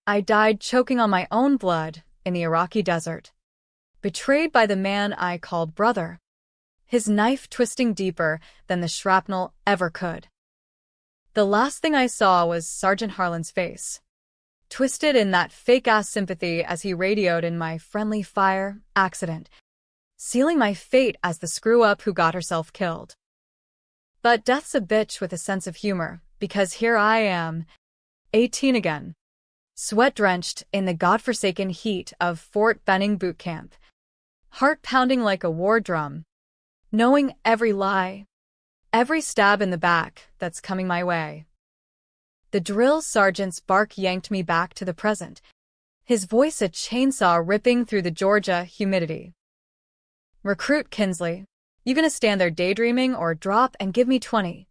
I died choking on my own blood in the Iraqi desert, betrayed by the man I called brother, his knife twisting deeper than the shrapnel ever could. The last thing I saw was Sergeant Harlan's face, twisted in that fake-ass sympathy as he radioed in my friendly fire accident, sealing my fate as the screw-up who got herself killed. But death's a bitch with a sense of humor, because here I am, 18 again, sweat-drenched in the godforsaken heat of Fort Benning boot camp, heart pounding like a war drum, knowing every lie, every stab in the back that's coming my way. The drill sergeant's bark yanked me back to the present, his voice a chainsaw ripping through the Georgia humidity. "Recruit Kinsley, you gonna stand there daydreaming or drop and give me 20?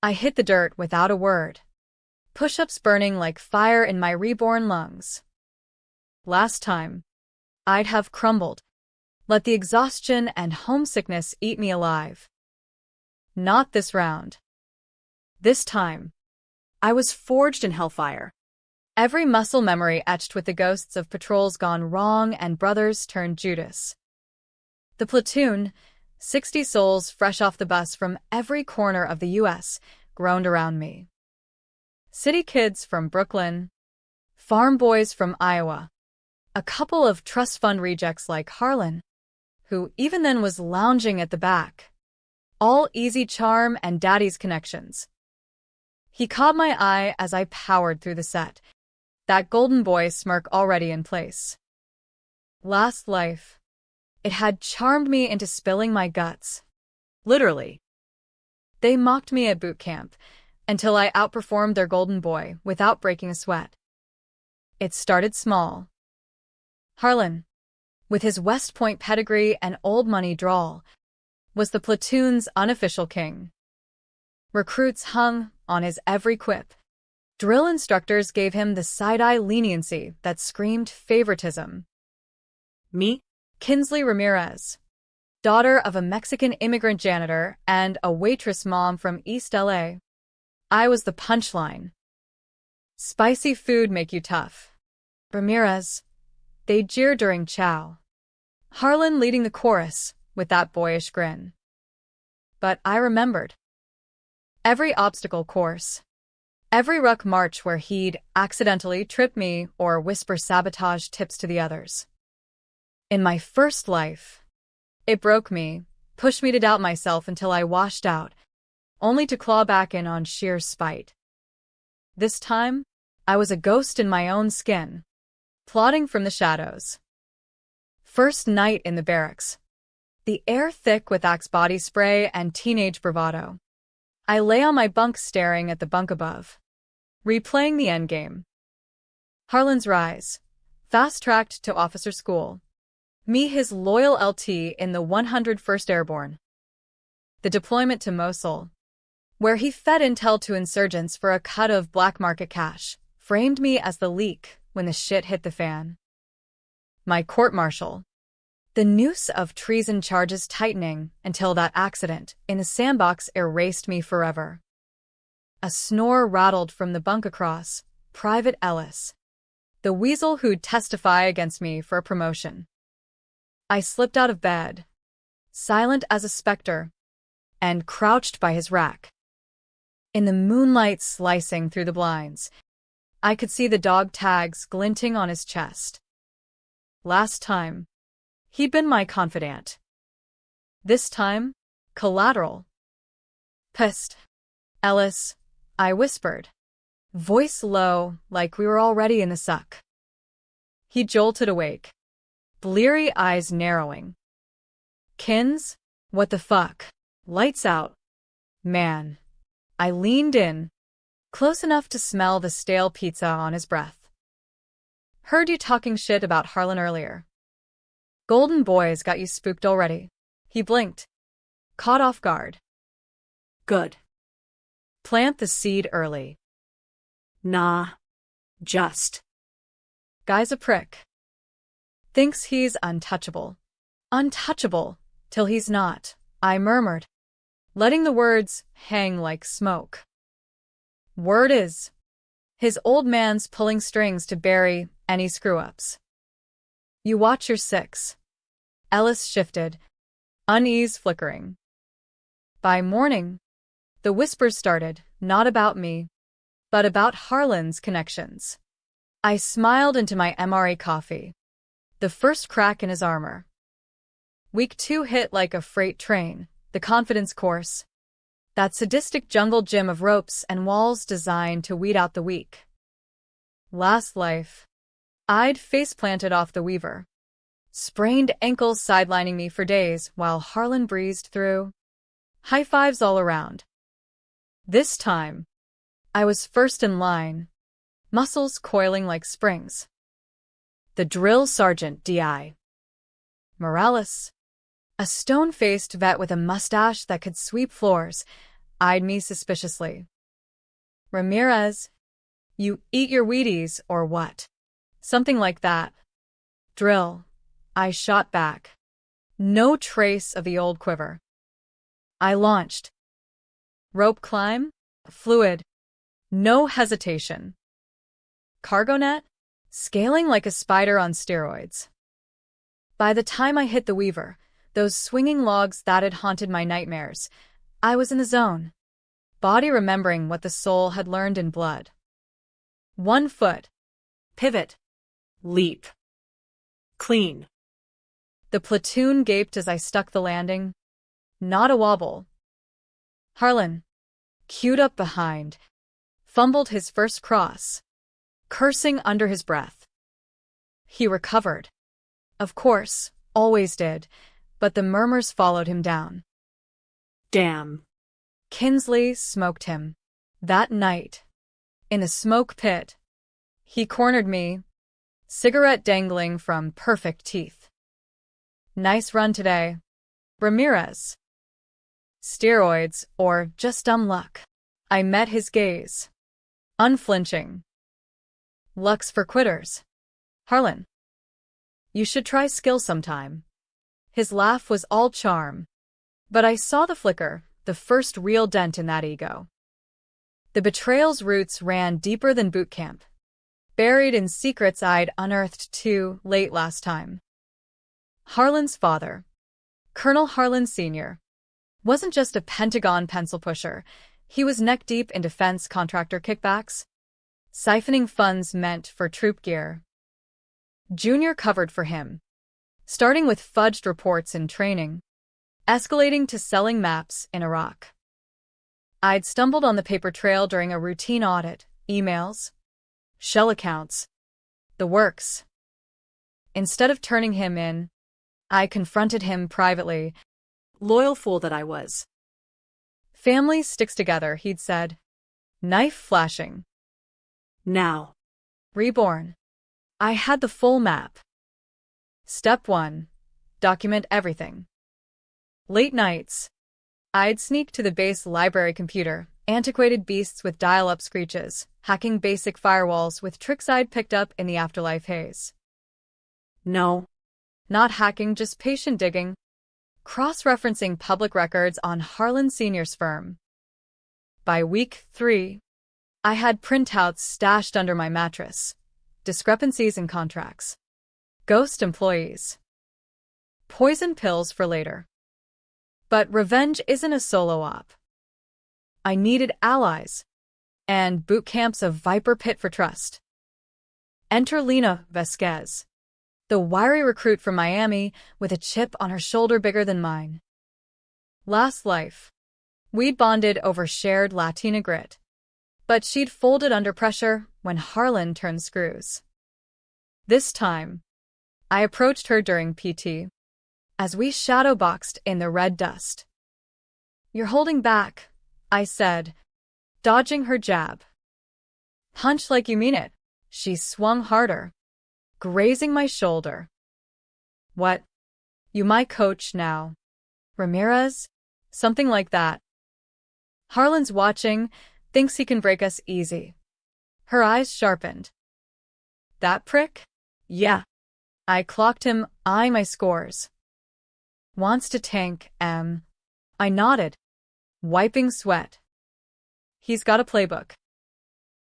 I hit the dirt without a word, push-ups burning like fire in my reborn lungs. Last time, I'd have crumbled, let the exhaustion and homesickness eat me alive. Not this round. This time, I was forged in hellfire. Every muscle memory etched with the ghosts of patrols gone wrong and brothers turned Judas. The platoon, 60 souls fresh off the bus from every corner of the U.S., groaned around me. City kids from Brooklyn, farm boys from Iowa, a couple of trust fund rejects like Harlan, who even then was lounging at the back. All easy charm and daddy's connections. He caught my eye as I powered through the set, that golden boy smirk already in place. Last life. It had charmed me into spilling my guts. Literally. They mocked me at boot camp, until I outperformed their golden boy without breaking a sweat. It started small. Harlan, with his West Point pedigree and old money drawl, was the platoon's unofficial king. Recruits hung on his every quip. Drill instructors gave him the side-eye leniency that screamed favoritism. Me? Kinsley Ramirez, daughter of a Mexican immigrant janitor and a waitress mom from East LA. I was the punchline. Spicy food make you tough. Ramirez, they jeer during chow. Harlan leading the chorus with that boyish grin. But I remembered. Every obstacle course. Every ruck march where he'd accidentally trip me or whisper sabotage tips to the others. In my first life, it broke me, pushed me to doubt myself until I washed out, only to claw back in on sheer spite. This time, I was a ghost in my own skin, plotting from the shadows. First night in the barracks. The air thick with Axe body spray and teenage bravado. I lay on my bunk staring at the bunk above, replaying the endgame. Harlan's rise, fast-tracked to officer school. Me his loyal LT in the 101st Airborne. The deployment to Mosul, where he fed intel to insurgents for a cut of black market cash, framed me as the leak when the shit hit the fan. My court-martial. The noose of treason charges tightening until that accident in the sandbox erased me forever. A snore rattled from the bunk across, Private Ellis, the weasel who'd testify against me for a promotion. I slipped out of bed, silent as a specter, and crouched by his rack. In the moonlight slicing through the blinds, I could see the dog tags glinting on his chest. Last time, he'd been my confidant. This time, collateral. Pissed. Ellis, I whispered, voice low like we were already in the suck. He jolted awake, bleary eyes narrowing. Kins, what the fuck? Lights out. Man. I leaned in, close enough to smell the stale pizza on his breath. Heard you talking shit about Harlan earlier. Golden boys got you spooked already. He blinked, caught off guard. Good. Plant the seed early. Nah. Just. Guy's a prick. Thinks he's untouchable. Untouchable, till he's not, I murmured, letting the words hang like smoke. Word is, His old man's pulling strings to bury any screw-ups. You watch your six. Ellis shifted, unease flickering. By morning, the whispers started, not about me, but about Harlan's connections. I smiled into my MRA coffee. The first crack in his armor. Week 2 hit like a freight train, the confidence course. That sadistic jungle gym of ropes and walls designed to weed out the weak. Last life. I'd face-planted off the Weaver. Sprained ankles sidelining me for days while Harlan breezed through. High fives all around. This time, I was first in line, muscles coiling like springs. The drill sergeant D.I. Morales, a stone-faced vet with a mustache that could sweep floors, eyed me suspiciously. Ramirez, you eat your Wheaties or what? Something like that. Drill. I shot back. No trace of the old quiver. I launched. Rope climb? Fluid. No hesitation. Cargo net? Scaling like a spider on steroids. By the time I hit the Weaver, those swinging logs that had haunted my nightmares, I was in the zone. Body remembering what the soul had learned in blood. 1 foot. Pivot. Leap. Clean. The platoon gaped as I stuck the landing. Not a wobble. Harlan, queued up behind, fumbled his first cross, cursing under his breath. He recovered. Of course, always did, but the murmurs followed him down. Damn. Kinsley smoked him. That night, in the smoke pit, he cornered me, cigarette dangling from perfect teeth. Nice run today, Ramirez. Steroids or just dumb luck. I met his gaze. Unflinching. Luck's for quitters. Harlan, you should try skill sometime. His laugh was all charm. But I saw the flicker, the first real dent in that ego. The betrayal's roots ran deeper than boot camp, buried in secrets I'd unearthed too late last time. Harlan's father, Colonel Harlan Sr., wasn't just a Pentagon pencil pusher, he was neck-deep in defense contractor kickbacks, siphoning funds meant for troop gear. Junior covered for him, starting with fudged reports in training, escalating to selling maps in Iraq. I'd stumbled on the paper trail during a routine audit, emails, shell accounts, the works. Instead of turning him in, I confronted him privately. Loyal fool that I was. Family sticks together, he'd said. Knife flashing. Now. Reborn. I had the full map. Step 1. Document everything. Late nights. I'd sneak to the base library computer, antiquated beasts with dial-up screeches, hacking basic firewalls with tricks I'd picked up in the afterlife haze. No. Not hacking, just patient digging. Cross-referencing public records on Harlan Sr.'s firm. By week 3, I had printouts stashed under my mattress. Discrepancies in contracts. Ghost employees. Poison pills for later. But revenge isn't a solo op. I needed allies. And boot camps of Viper Pit for trust. Enter Lena Vasquez, the wiry recruit from Miami with a chip on her shoulder bigger than mine. Last life, we'd bonded over shared Latina grit, but she'd folded under pressure when Harlan turned screws. This time, I approached her during PT, as we shadowboxed in the red dust. You're holding back, I said, dodging her jab. Punch like you mean it. She swung harder, grazing my shoulder. What? You my coach now? Ramirez? Something like that. Harlan's watching, thinks he can break us easy. Her eyes sharpened. That prick? Yeah. I clocked him, eyeing my scores. Wants to tank, M. I nodded, wiping sweat. He's got a playbook.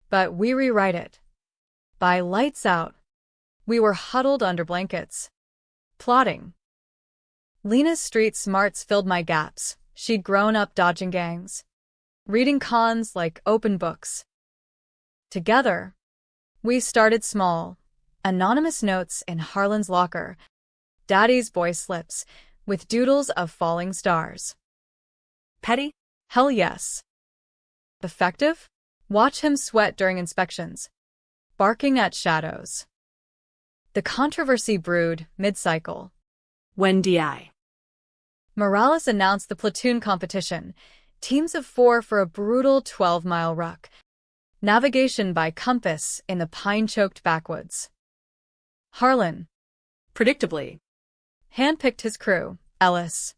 But we rewrite it. By lights out, we were huddled under blankets, plotting. Lena's street smarts filled my gaps. She'd grown up dodging gangs, reading cons like open books. Together, we started small, anonymous notes in Harlan's locker, Daddy's boy slips, with doodles of falling stars. Petty? Hell yes. Effective? Watch him sweat during inspections, barking at shadows. The controversy brewed mid-cycle. When DI. Morales announced the platoon competition, teams of 4 for a brutal 12-mile ruck. Navigation by compass in the pine-choked backwoods. Harlan, Predictably. handpicked his crew, Ellis.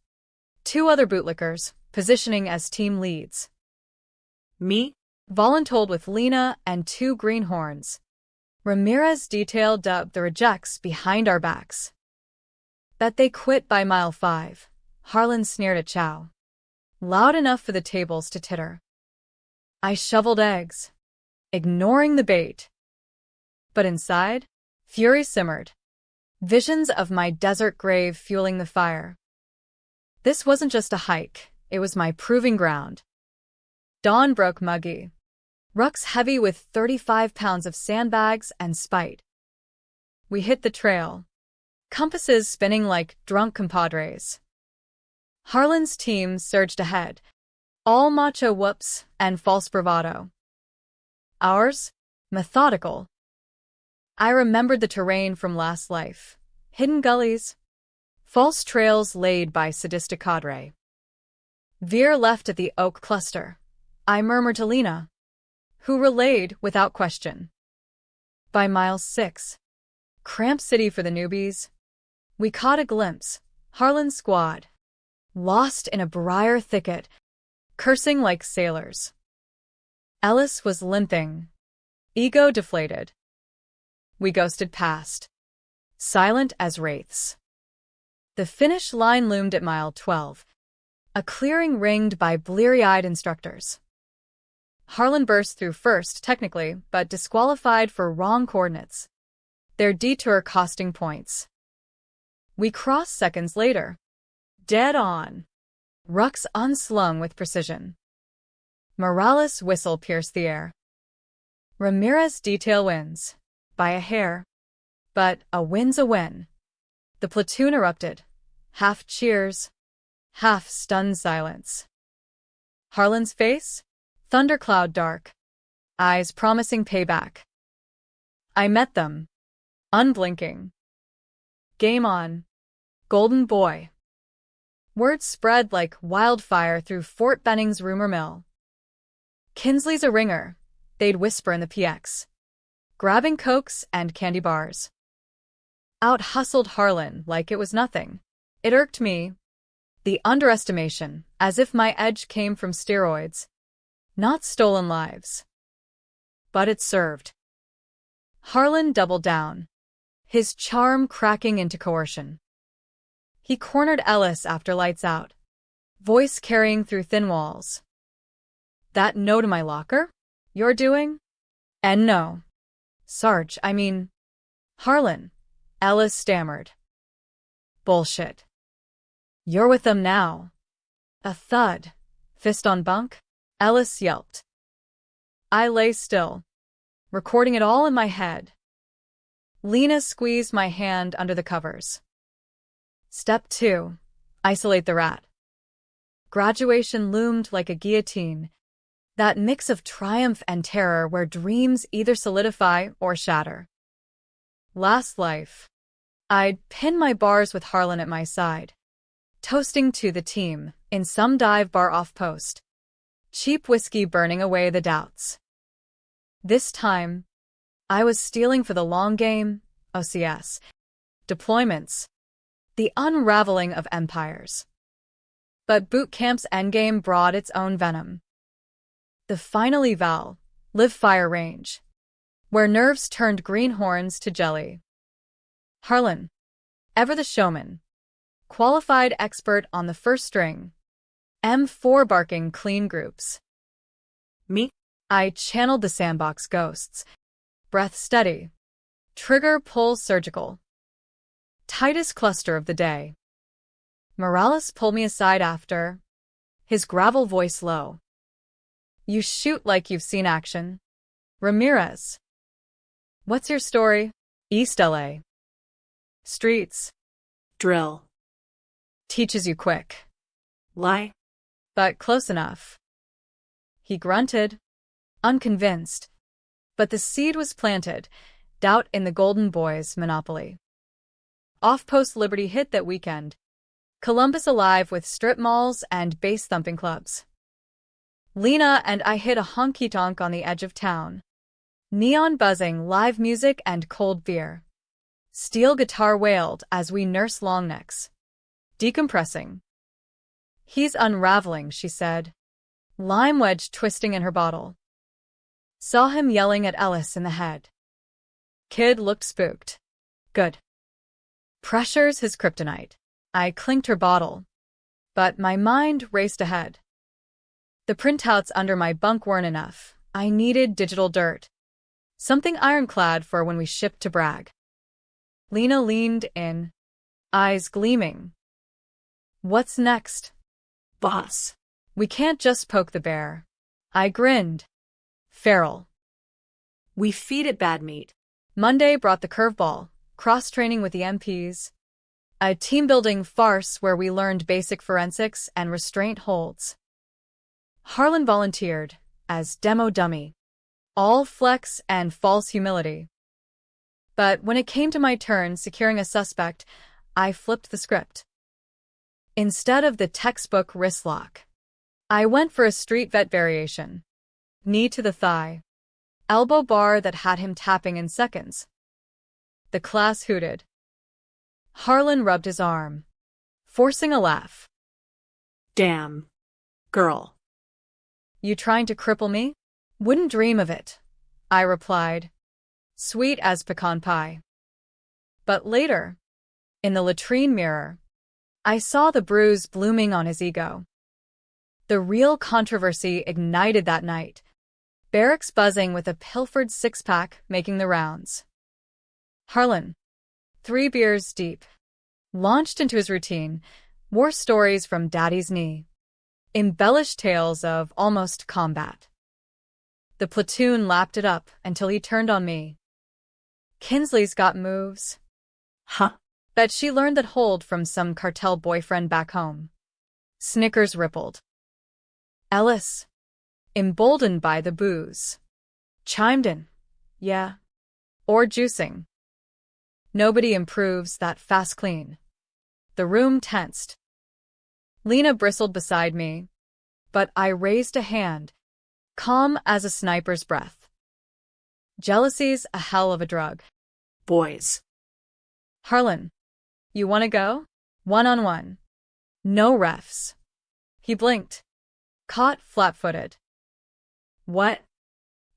2 other bootlickers, positioning as team leads. Me? Voluntold with Lena and 2 greenhorns. Ramirez detailed dubbed the rejects behind our backs. Bet they quit by mile 5. Harlan sneered at Chow. Loud enough for the tables to titter. I shoveled eggs, ignoring the bait. But inside, fury simmered. Visions of my desert grave fueling the fire. This wasn't just a hike, it was my proving ground. Dawn broke muggy. Rucks heavy with 35 pounds of sandbags and spite. We hit the trail. Compasses spinning like drunk compadres. Harlan's team surged ahead. All macho whoops and false bravado. Ours? Methodical. I remembered the terrain from last life. Hidden gullies. False trails laid by sadistic cadre. Veer left at the oak cluster. I murmured to Lena, who relayed without question. By mile 6, Cramp City for the newbies, we caught a glimpse. Harlan's squad, lost in a briar thicket, cursing like sailors. Ellis was limping, ego deflated. We ghosted past, silent as wraiths. The finish line loomed at mile 12, a clearing ringed by bleary-eyed instructors. Harlan burst through first, technically, but disqualified for wrong coordinates, their detour costing points. We crossed seconds later, dead on, rucks unslung with precision. Morales' whistle pierced the air. Ramirez detail wins, by a hair. But a win's a win. The platoon erupted, half cheers, half stunned silence. Harlan's face? Thundercloud dark, eyes promising payback. I met them, unblinking. Game on, golden boy. Word spread like wildfire through Fort Benning's rumor mill. Kinsley's a ringer, they'd whisper in the PX, grabbing cokes and candy bars. Out-hustled Harlan like it was nothing. It irked me. The underestimation, as if my edge came from steroids, not stolen lives. But it served. Harlan doubled down, his charm cracking into coercion. He cornered Ellis after lights out, voice carrying through thin walls. That note in my locker? You're doing? And no. Sarge, I mean, Harlan, Ellis stammered. Bullshit. You're with them now. A thud, fist on bunk, Ellis yelped. I lay still, recording it all in my head. Lena squeezed my hand under the covers. Step 2. Isolate the rat. Graduation loomed like a guillotine, that mix of triumph and terror where dreams either solidify or shatter. Last life. I'd pin my bars with Harlan at my side, toasting to the team in some dive bar off-post. Cheap whiskey burning away the doubts. This time, I was stealing for the long game, OCS, deployments, the unraveling of empires. But boot camp's endgame brought its own venom. The final eval, live fire range, where nerves turned greenhorns to jelly. Harlan, ever the showman, qualified expert on the first string, M4 barking clean groups. Me? I channeled the sandbox ghosts. Breath steady. Trigger pull surgical. Tightest cluster of the day. Morales pulled me aside after, his gravel voice low. You shoot like you've seen action. Ramirez. What's your story? East LA. Streets. Drill. Teaches you quick. Lie. But close enough. He grunted, unconvinced. But the seed was planted, doubt in the Golden Boys' monopoly. Off-Post Liberty hit that weekend. Columbus alive with strip malls and bass-thumping clubs. Lena and I hit a honky-tonk on the edge of town. Neon buzzing, live music, and cold beer. Steel guitar wailed as we nurse longnecks. Decompressing. He's unraveling, she said. Lime wedge twisting in her bottle. Saw him yelling at Ellis in the head. Kid looked spooked. Good. Pressure's his kryptonite. I clinked her bottle. But my mind raced ahead. The printouts under my bunk weren't enough. I needed digital dirt. Something ironclad for when we shipped to Bragg. Lena leaned in, eyes gleaming. What's next? Boss. We can't just poke the bear. I grinned. Feral. We feed it bad meat. Monday brought the curveball, cross-training with the MPs. A team-building farce where we learned basic forensics and restraint holds. Harlan volunteered as demo dummy. All flex and false humility. But when it came to my turn securing a suspect, I flipped the script. Instead of the textbook wrist lock, I went for a street vet variation. Knee to the thigh. Elbow bar that had him tapping in seconds. The class hooted. Harlan rubbed his arm, forcing a laugh. Damn. Girl. You trying to cripple me? Wouldn't dream of it, I replied, sweet as pecan pie. But later, in the latrine mirror, I saw the bruise blooming on his ego. The real controversy ignited that night. Barracks buzzing with a pilfered six-pack making the rounds. Harlan, 3 beers deep, launched into his routine, war stories from Daddy's knee, embellished tales of almost combat. The platoon lapped it up until he turned on me. Kinsley's got moves. Huh? Bet she learned that hold from some cartel boyfriend back home. Snickers rippled. Ellis, emboldened by the booze, chimed in. Yeah. Or juicing. Nobody improves that fast clean. The room tensed. Lena bristled beside me, but I raised a hand, calm as a sniper's breath. Jealousy's a hell of a drug. Boys. Harlan, you wanna go? 1-on-1. No refs. He blinked, caught flat-footed. What?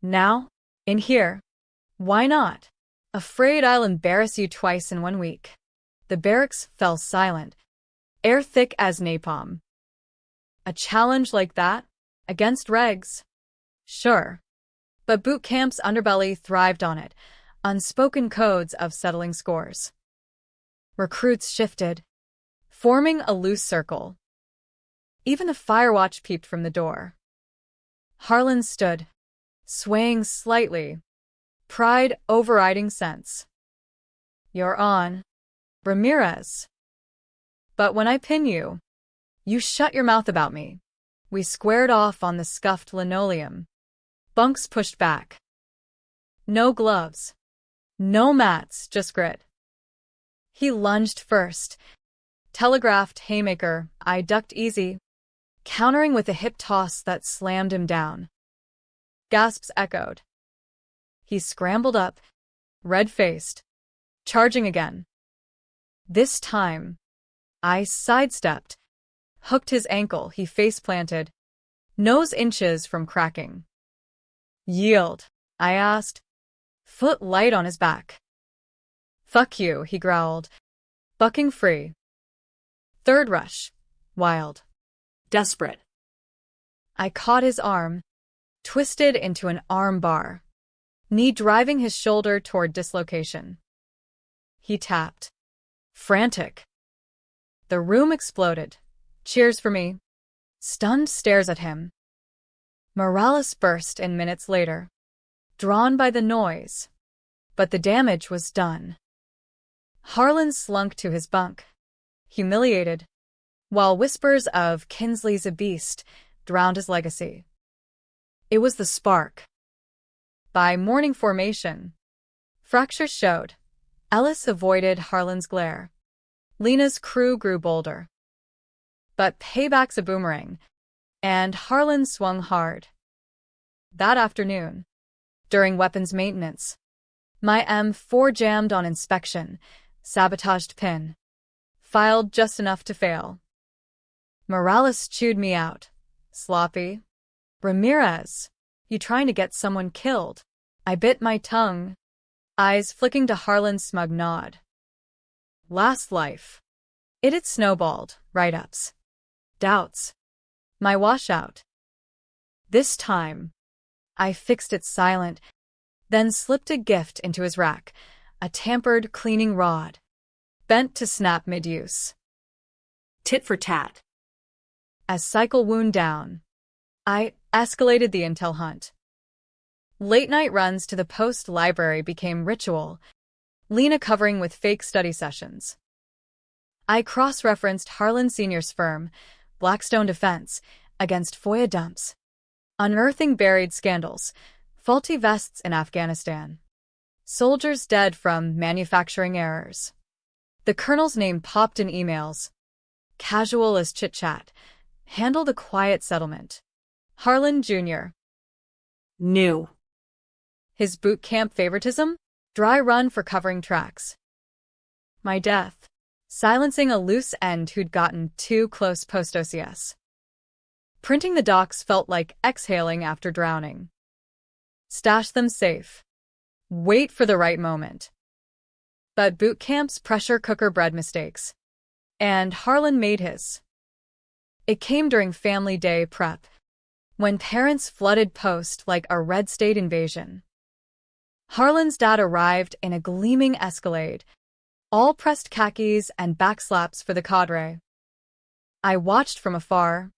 Now? In here? Why not? Afraid I'll embarrass you twice in 1 week. The barracks fell silent, air thick as napalm. A challenge like that? Against regs? Sure. But boot camp's underbelly thrived on it, unspoken codes of settling scores. Recruits shifted, forming a loose circle. Even the firewatch peeped from the door. Harlan stood, swaying slightly, pride overriding sense. You're on, Ramirez. But when I pin you, you shut your mouth about me. We squared off on the scuffed linoleum. Bunks pushed back. No gloves. No mats, just grit. He lunged first. Telegraphed haymaker, I ducked easy, countering with a hip toss that slammed him down. Gasps echoed. He scrambled up, red-faced, charging again. This time, I sidestepped, hooked his ankle, he face-planted, nose inches from cracking. Yield, I asked, foot light on his back. Fuck you, he growled, bucking free. Third rush, wild. Desperate. I caught his arm, twisted into an arm bar, knee driving his shoulder toward dislocation. He tapped. Frantic. The room exploded. Cheers for me. Stunned stares at him. Morales burst in minutes later, drawn by the noise. But the damage was done. Harlan slunk to his bunk, humiliated, while whispers of "Kinsley's a beast" drowned his legacy. It was the spark. By morning formation, fractures showed. Ellis avoided Harlan's glare. Lena's crew grew bolder. But payback's a boomerang, and Harlan swung hard. That afternoon, during weapons maintenance, my M4 jammed on inspection, sabotaged pin, filed just enough to fail. Morales chewed me out. Sloppy. Ramirez, you trying to get someone killed? I bit my tongue, eyes flicking to Harlan's smug nod. Last life. It had snowballed, write-ups, doubts, my washout. This time, I fixed it silent, then slipped a gift into his rack, a tampered cleaning rod, bent to snap mid-use. Tit for tat. As cycle wound down, I escalated the intel hunt. Late-night runs to the Post library became ritual, Lena covering with fake study sessions. I cross-referenced Harlan Sr.'s firm, Blackstone Defense, against FOIA dumps, unearthing buried scandals, faulty vests in Afghanistan, soldiers dead from manufacturing errors. The colonel's name popped in emails. Casual as chit-chat. Handled a quiet settlement. Harlan Jr. New. His boot camp favoritism? Dry run for covering tracks. My death. Silencing a loose end who'd gotten too close post-OCS. Printing the docs felt like exhaling after drowning. Stash them safe. Wait for the right moment. But boot camp's pressure cooker bred mistakes. And Harlan made his. It came during family day prep, when parents flooded Post like a red state invasion. Harlan's dad arrived in a gleaming Escalade, all pressed khakis and backslaps for the cadre. I watched from afar,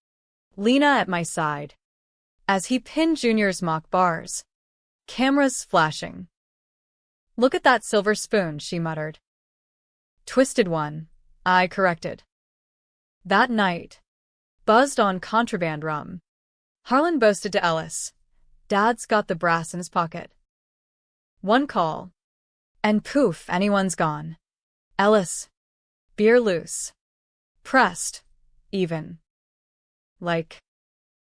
Lena at my side, as he pinned Junior's mock bars, cameras flashing. Look at that silver spoon, she muttered. Twisted one, I corrected. That night, buzzed on contraband rum, Harlan boasted to Ellis, Dad's got the brass in his pocket. One call, and poof, anyone's gone. Ellis, beer loose. Pressed, even. Like,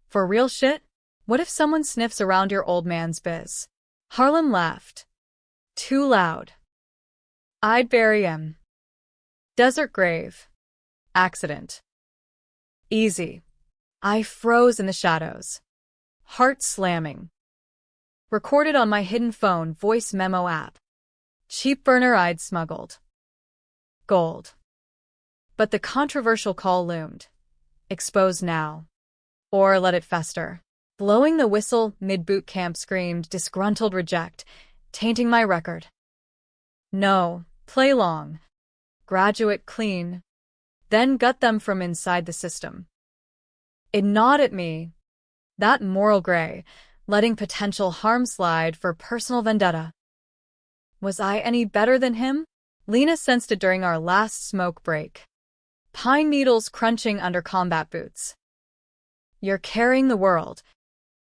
for real shit? What if someone sniffs around your old man's biz? Harlan laughed. Too loud. I'd bury him. Desert grave. Accident. Easy. I froze in the shadows. Heart slamming. Recorded on my hidden phone voice memo app. Cheap burner I'd smuggled. Gold. But the controversial call loomed. Expose now. Or let it fester. Blowing the whistle mid-boot camp screamed disgruntled reject, tainting my record. No, play long. Graduate clean. Then gut them from inside the system. It gnawed at me. That moral gray, letting potential harm slide for personal vendetta. Was I any better than him? Lena sensed it during our last smoke break. Pine needles crunching under combat boots. You're carrying the world.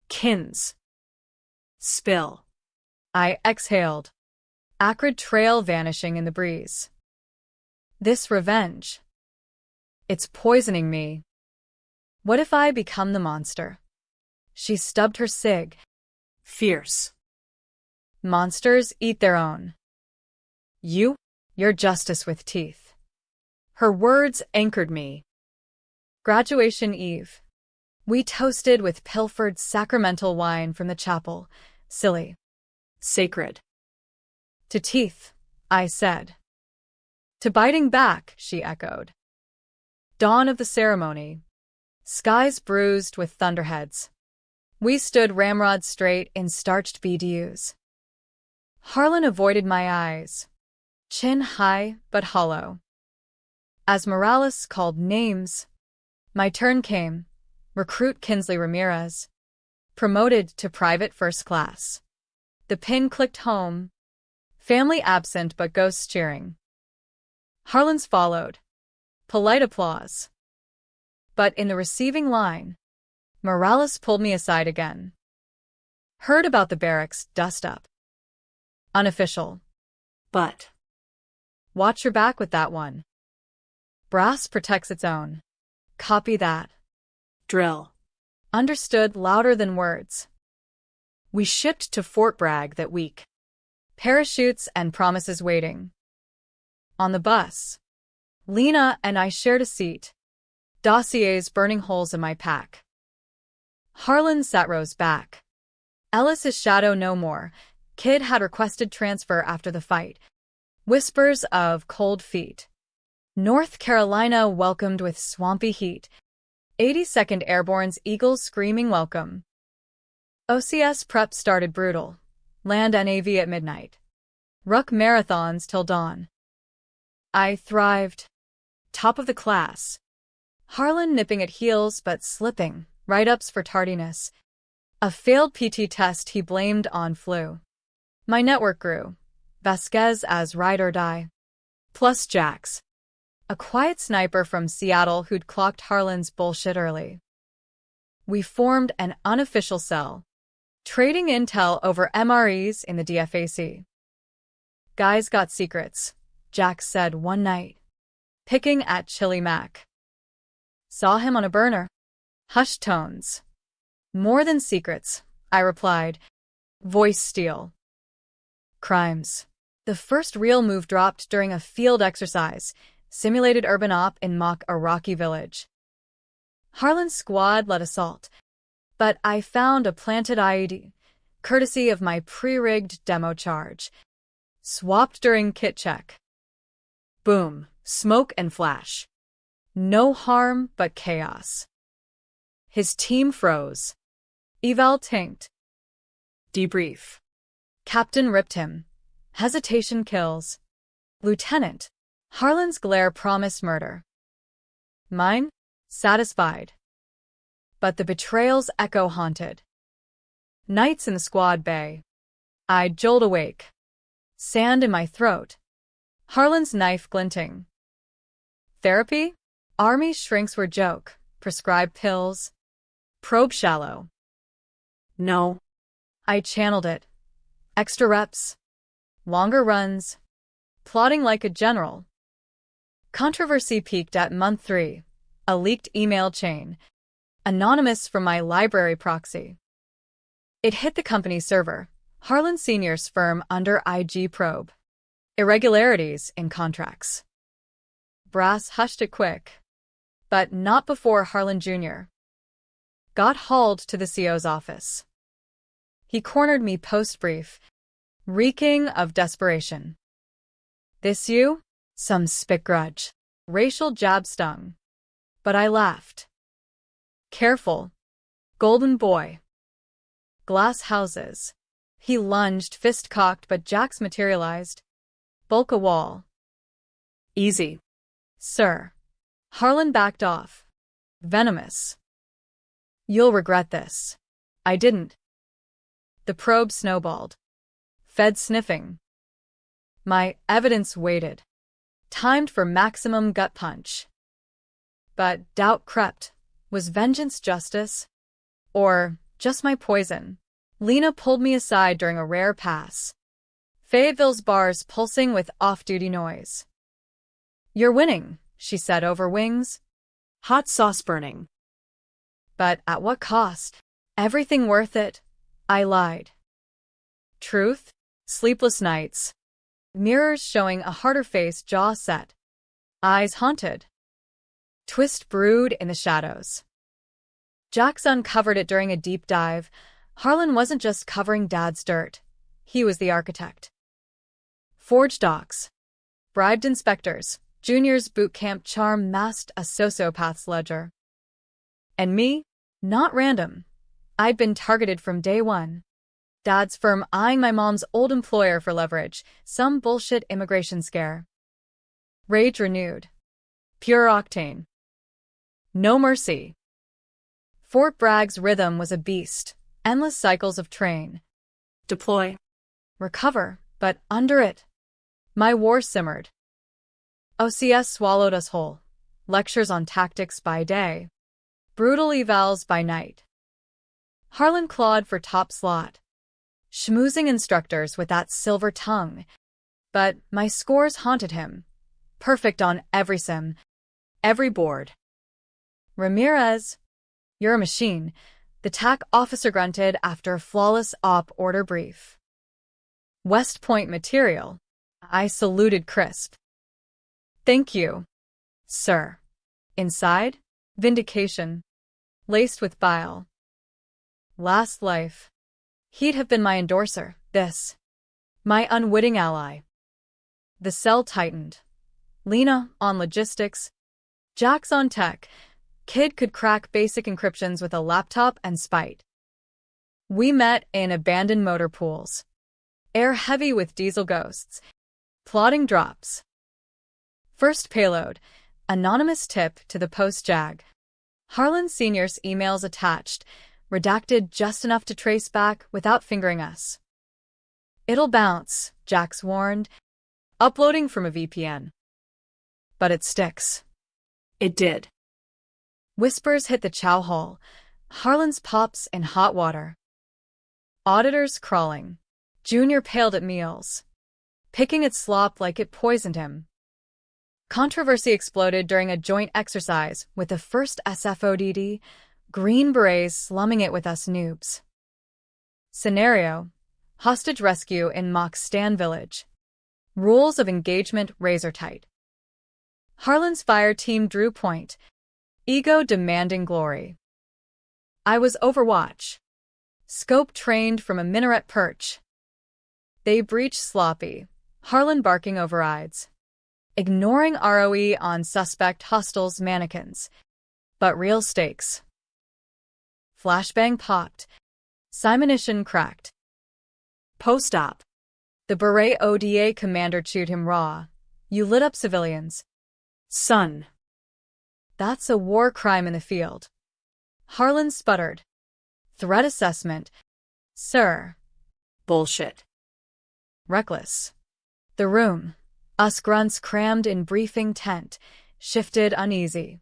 Kins. Spill. I exhaled. Acrid trail vanishing in the breeze. This revenge. It's poisoning me. What if I become the monster? She stubbed her cig. Fierce. Monsters eat their own. You're justice with teeth. Her words anchored me. Graduation eve. We toasted with pilfered sacramental wine from the chapel. Silly. Sacred. To teeth, I said. To biting back, she echoed. Dawn of the ceremony. Skies bruised with thunderheads. We stood ramrod straight in starched BDUs. Harlan avoided my eyes, chin high but hollow. As Morales called names, my turn came. Recruit Kinsley Ramirez, promoted to private first class. The pin clicked home. Family absent but ghosts cheering. Harlan's followed. Polite applause. But in the receiving line, Morales pulled me aside again. Heard about the barracks dust-up. Unofficial. But. Watch your back with that one. Brass protects its own. Copy that. Drill. Understood louder than words. We shipped to Fort Bragg that week. Parachutes and promises waiting. On the bus, Lena and I shared a seat. Dossiers burning holes in my pack. Harlan sat rows back. Ellis is shadow no more. Kid had requested transfer after the fight. Whispers of cold feet. North Carolina welcomed with swampy heat. 82nd Airborne's Eagles screaming welcome. OCS prep started brutal. Land NAV at midnight. Ruck marathons till dawn. I thrived. Top of the class. Harlan nipping at heels but slipping. Write-ups for tardiness. A failed PT test he blamed on flu. My network grew. Vasquez as ride or die. Plus Jax. A quiet sniper from Seattle who'd clocked Harlan's bullshit early. We formed an unofficial cell, trading intel over MREs in the DFAC. Guys got secrets, Jax said one night, picking at Chili Mac. Saw him on a burner. Hushed tones. More than secrets, I replied. Voice steel. Crimes. The first real move dropped during a field exercise, simulated urban op in mock Iraqi village. Harlan's squad led assault, but I found a planted IED, courtesy of my pre-rigged demo charge. Swapped during kit check. Boom, smoke and flash. No harm but chaos. His team froze. Eval tanked. Debrief. Captain ripped him. Hesitation kills. Lieutenant. Harlan's glare promised murder. Mine? Satisfied. But the betrayal's echo haunted. Nights in the squad bay. I'd jolt awake. Sand in my throat. Harlan's knife glinting. Therapy? Army shrinks were joke. Prescribed pills. Probe shallow. No. I channeled it. Extra reps. Longer runs. Plotting like a general. Controversy peaked at month 3. A leaked email chain. Anonymous from my library proxy. It hit the company server. Harlan Sr.'s firm under IG probe. Irregularities in contracts. Brass hushed it quick. But not before Harlan Jr. got hauled to the CO's office. He cornered me post-brief, reeking of desperation. This you? Some spit grudge. Racial jab stung. But I laughed. Careful. Golden boy. Glass houses. He lunged, fist cocked, but Jax materialized. Bulk a wall. Easy. Sir. Harlan backed off. Venomous. You'll regret this. I didn't. The probe snowballed. Fed sniffing. My evidence waited. Timed for maximum gut punch. But doubt crept. Was vengeance justice? Or just my poison? Lena pulled me aside during a rare pass. Fayetteville's bars pulsing with off-duty noise. You're winning, she said over wings. Hot sauce burning. But at what cost? Everything worth it, I lied. Truth? Sleepless nights. Mirrors showing a harder face, jaw set. Eyes haunted. Twist brewed in the shadows. Jax uncovered it during a deep dive. Harlan wasn't just covering Dad's dirt. He was the architect. Forged docs. Bribed inspectors. Junior's boot camp charm masked a sociopath's ledger. And me? Not random. I'd been targeted from day one. Dad's firm eyeing my mom's old employer for leverage, some bullshit immigration scare. Rage renewed. Pure octane. No mercy. Fort Bragg's rhythm was a beast, endless cycles of train. Deploy. Recover, but under it. My war simmered. OCS swallowed us whole. Lectures on tactics by day. Brutal evals by night. Harlan clawed for top slot. Schmoozing instructors with that silver tongue. But my scores haunted him. Perfect on every sim. Every board. Ramirez. You're a machine, the TAC officer grunted after a flawless op order brief. West Point material. I saluted crisp. Thank you, sir. Inside, vindication, laced with bile. Last life. He'd have been my endorser, this. My unwitting ally. The cell tightened. Lena on logistics. Jax on tech. Kid could crack basic encryptions with a laptop and spite. We met in abandoned motor pools. Air heavy with diesel ghosts. Plotting drops. First payload. Anonymous tip to the post-jag. Harlan Sr.'s emails attached, redacted just enough to trace back without fingering us. It'll bounce, Jax warned, uploading from a VPN. But it sticks. It did. Whispers hit the chow hall. Harlan's pops in hot water. Auditors crawling. Junior paled at meals, picking at slop like it poisoned him. Controversy exploded during a joint exercise with the first SFODD, Green Berets slumming it with us noobs. Scenario: hostage rescue in Mokstan village. Rules of engagement razor tight. Harlan's fire team drew point. Ego demanding glory. I was Overwatch. Scope trained from a minaret perch. They breached sloppy. Harlan barking overrides. Ignoring ROE on suspect hostels mannequins. But real stakes. Flashbang popped. Simonition cracked. Post-op. The Beret ODA commander chewed him raw. You lit up civilians. Son. That's a war crime in the field. Harlan sputtered. Threat assessment. Sir. Bullshit. Reckless. The room, us grunts crammed in briefing tent, shifted uneasy.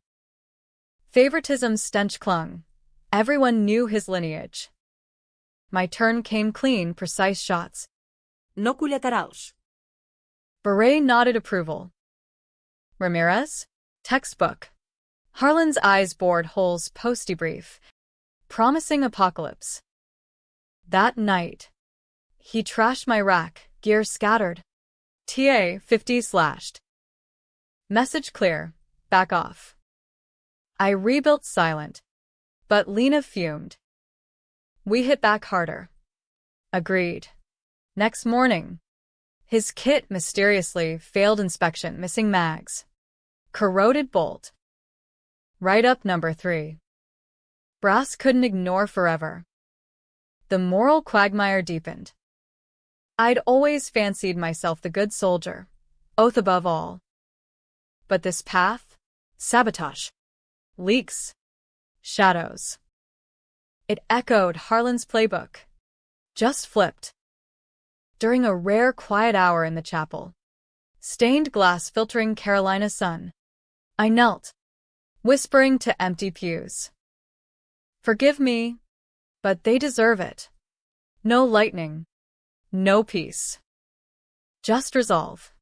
Favoritism's stench clung. Everyone knew his lineage. My turn came clean, precise shots. No colaterals. Beret nodded approval. Ramirez? Textbook. Harlan's eyes bored holes post-debrief. Promising apocalypse. That night. He trashed my rack, gear scattered. TA 50 slashed. Message clear, back off. I rebuilt silent. But Lena fumed. We hit back harder. Agreed. Next morning. His kit mysteriously failed inspection, missing mags. Corroded bolt. Write-up number 3. Brass couldn't ignore forever. The moral quagmire deepened. I'd always fancied myself the good soldier, oath above all. But this path? Sabotage. Leaks. Shadows. It echoed Harlan's playbook. Just flipped. During a rare quiet hour in the chapel. Stained glass filtering Carolina sun. I knelt, whispering to empty pews. Forgive me, but they deserve it. No lightning. No peace. Just resolve.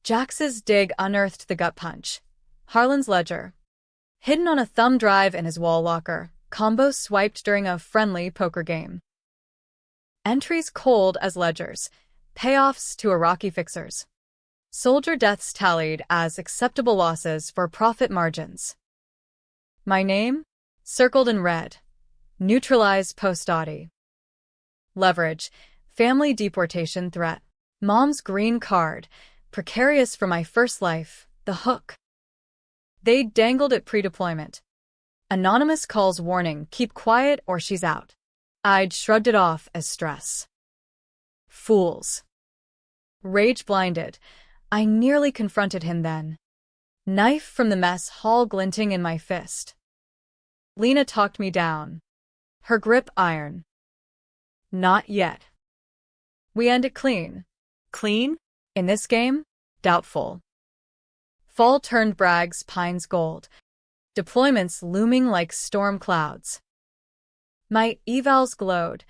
Jax's dig unearthed the gut punch. Harlan's ledger. Hidden on a thumb drive in his wall locker, combos swiped during a friendly poker game. Entries cold as ledgers. Payoffs to Iraqi fixers. Soldier deaths tallied as acceptable losses for profit margins. My name? Circled in red. Neutralize post-audi. Leverage. Family deportation threat. Mom's green card. Precarious for my first life. The hook. They dangled at pre-deployment. Anonymous calls warning, keep quiet or she's out. I'd shrugged it off as stress. Fools. Rage blinded, I nearly confronted him then. Knife from the mess hall glinting in my fist. Lena talked me down. Her grip iron. Not yet. We end it clean. Clean? In this game, doubtful. Fall turned Bragg's Pines gold. Deployments looming like storm clouds. My evals glowed,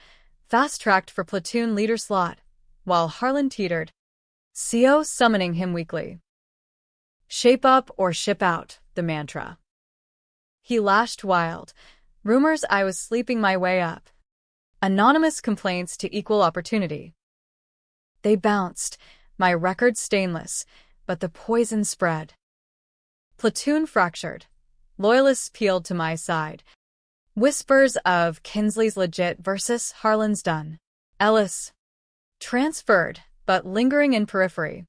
fast-tracked for platoon leader slot, while Harlan teetered. CO summoning him weakly. Shape up or ship out, the mantra. He lashed wild. Rumors I was sleeping my way up. Anonymous complaints to equal opportunity. They bounced, my record stainless, but the poison spread. Platoon fractured. Loyalists peeled to my side. Whispers of Kinsley's legit versus Harlan's done. Ellis. Transferred, but lingering in periphery.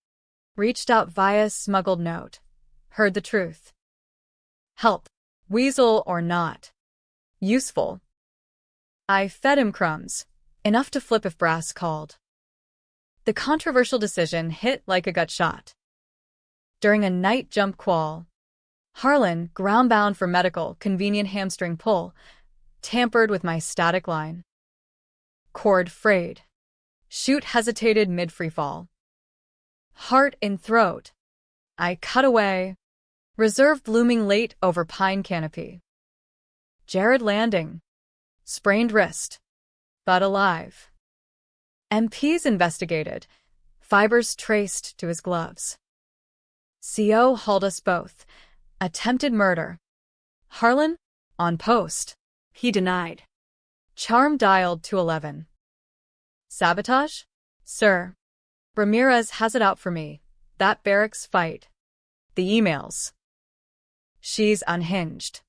Reached out via smuggled note. Heard the truth. Help. Weasel or not. Useful. I fed him crumbs. Enough to flip if brass called. The controversial decision hit like a gut shot. During a night jump qual, Harlan, ground-bound for medical, convenient hamstring pull, tampered with my static line. Cord frayed. Chute hesitated mid-free fall. Heart in throat. I cut away. Reserve blooming late over pine canopy. Jared landing. Sprained wrist. But alive. MPs investigated. Fibers traced to his gloves. CO hauled us both. Attempted murder. Harlan? On post. He denied. Charm dialed to 11. Sabotage? Sir. Ramirez has it out for me. That barracks fight. The emails. She's unhinged.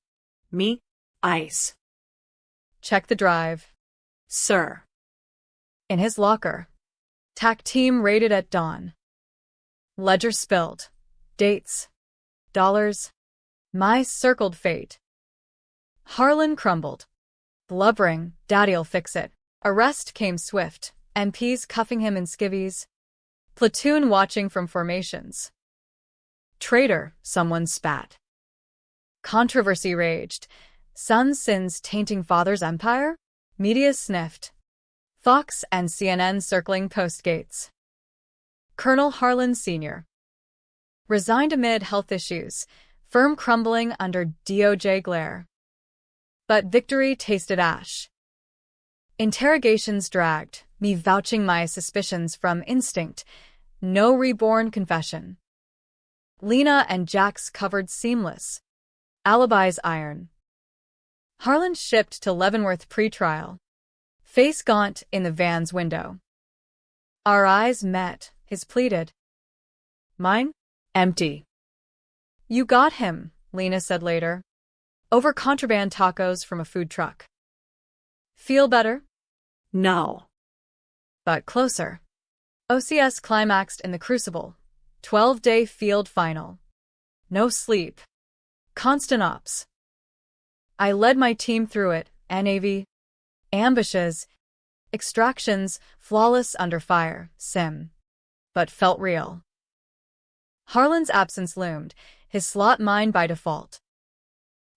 Me? Ice. Check the drive. Sir. In his locker. TAC team raided at dawn. Ledger spilled. Dates. Dollars. My circled fate. Harlan crumbled. Blubbering, daddy'll fix it. Arrest came swift. MPs cuffing him in skivvies. Platoon watching from formations. Traitor, someone spat. Controversy raged. Son's sins tainting father's empire? Media sniffed. Fox and CNN circling post gates. Colonel Harlan Sr. resigned amid health issues, firm crumbling under DOJ glare. But victory tasted ash. Interrogations dragged, me vouching my suspicions from instinct. No reborn confession. Lena and Jax covered seamless. Alibis iron. Harlan shipped to Leavenworth pretrial. Face gaunt in the van's window. Our eyes met, his pleaded. Mine? Empty. You got him, Lena said later. Over contraband tacos from a food truck. Feel better? No. But closer. OCS climaxed in the Crucible. 12-day field final. No sleep. Constant ops. I led my team through it, NAV. Ambushes. Extractions, flawless under fire, sim. But felt real. Harlan's absence loomed, his slot mine by default.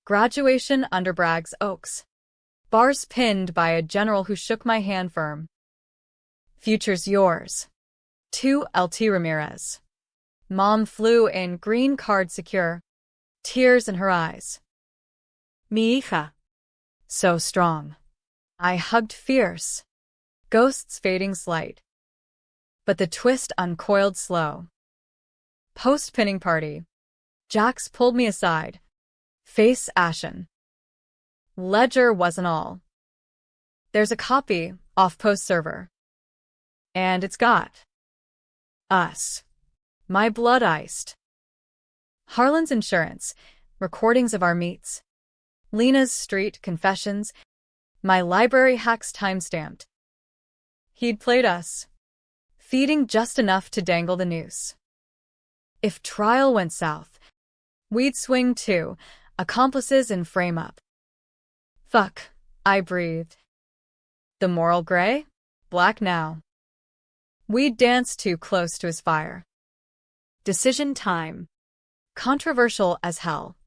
Graduation under Bragg's Oaks. Bars pinned by a general who shook my hand firm. Future's yours. 2 LT Ramirez. Mom flew in green card secure. Tears in her eyes. Mi hija. So strong. I hugged fierce. Ghosts fading slight. But the twist uncoiled slow. Post-pinning party. Jax pulled me aside. Face ashen. Ledger wasn't all. There's a copy, off-post server. And it's got us. My blood iced. Harlan's insurance, recordings of our meets. Lena's street confessions, my library hacks timestamped. He'd played us, feeding just enough to dangle the noose. If trial went south, we'd swing too, accomplices in frame-up. Fuck, I breathed. The moral gray? Black now. We'd danced too close to his fire. Decision time. Controversial as hell.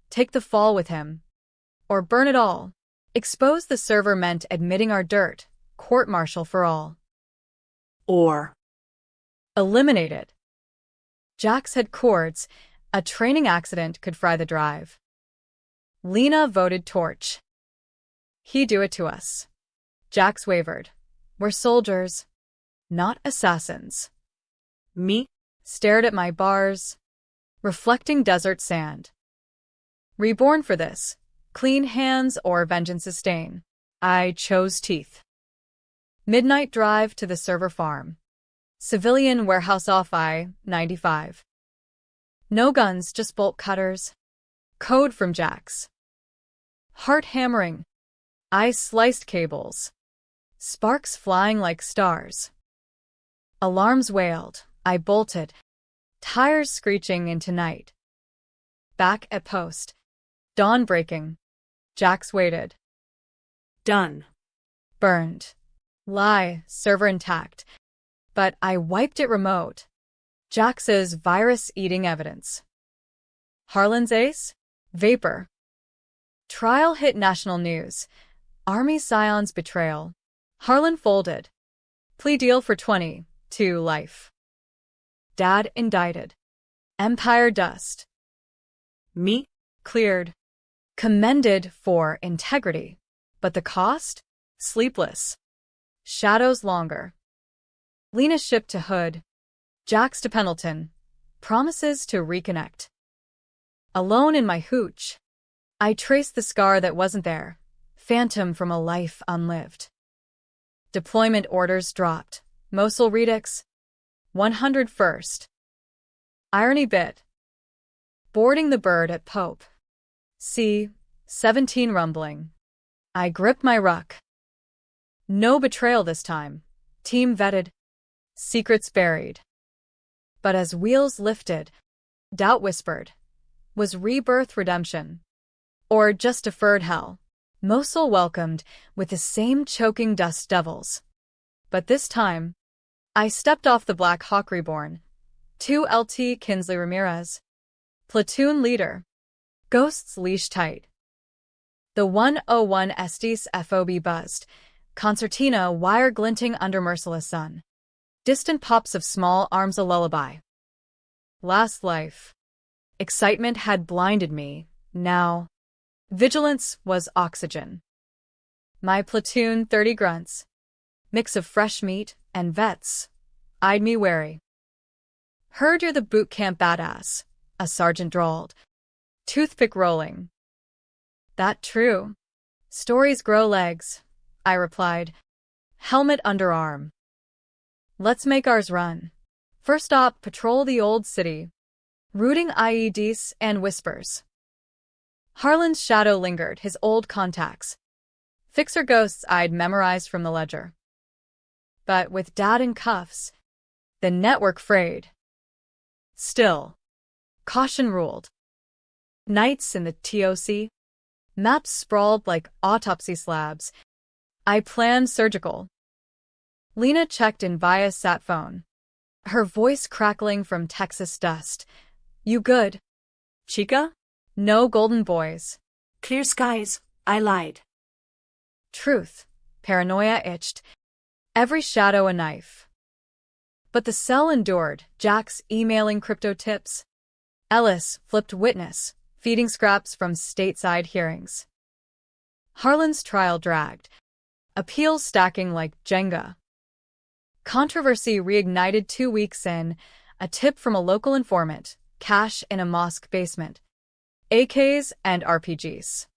Take the fall with him. Or burn it all. Expose the server meant admitting our dirt. Court-martial for all. Or Eliminate it. Jax had cords. A training accident could fry the drive. Lena voted torch. He do it to us. Jax wavered. We're soldiers, not assassins. me? Stared at my bars, reflecting desert sand. Reborn for this, clean hands or vengeance's stain. I chose teeth. Midnight drive to the server farm. Civilian warehouse off I-95. No guns, just bolt cutters. Code from Jax. Heart hammering. I sliced cables. Sparks flying like stars. Alarms wailed. I bolted. Tires screeching into night. Back at post. Dawn breaking. Jax waited. Done. Burned. Lie, server intact. But I wiped it remote. Jax's virus-eating evidence. Harlan's ace? Vapor. Trial hit national news. Army Scion's betrayal. Harlan folded. Plea deal for 20 to life. Dad indicted. Empire dust. Me? Cleared. Commended for integrity. But the cost? Sleepless. Shadows longer. Lena shipped to Hood. Jax to Pendleton. Promises to reconnect. Alone in my hooch. I traced the scar that wasn't there. Phantom from a life unlived. Deployment orders dropped. Mosul Redux. 101st. Irony bit. Boarding the bird at Pope. C-17 rumbling. I gripped my ruck. No betrayal this time. Team vetted. Secrets buried. But as wheels lifted, doubt whispered. Was rebirth redemption? Or just deferred hell? Mosul welcomed with the same choking dust devils. But this time, I stepped off the Black Hawk Reborn. 2LT Kinsley Ramirez. Platoon leader. Ghosts leash tight. The 101 Estes FOB buzzed. Concertina wire glinting under merciless sun. Distant pops of small arms a lullaby. Last life. Excitement had blinded me. Now, vigilance was oxygen. My platoon 30 grunts. Mix of fresh meat and vets. Eyed me wary. Heard you're the boot camp badass, a sergeant drawled. Toothpick rolling. That true. Stories grow legs, I replied. Helmet underarm. Let's make ours run. First stop, patrol the old city. Rooting IEDs and whispers. Harlan's shadow lingered, his old contacts. Fixer ghosts I'd memorized from the ledger. But with Dad in cuffs, the network frayed. Still, caution ruled. Nights in the TOC, maps sprawled like autopsy slabs. I planned surgical. Lena checked in via sat phone, her voice crackling from Texas dust. You good? Chica? No golden boys. Clear skies. I lied. Truth. Paranoia itched. Every shadow a knife. But the cell endured, Jax emailing crypto tips. Ellis flipped witness, feeding scraps from stateside hearings. Harlan's trial dragged, appeals stacking like Jenga. Controversy reignited 2 weeks in, a tip from a local informant, cash in a mosque basement. AKs and RPGs.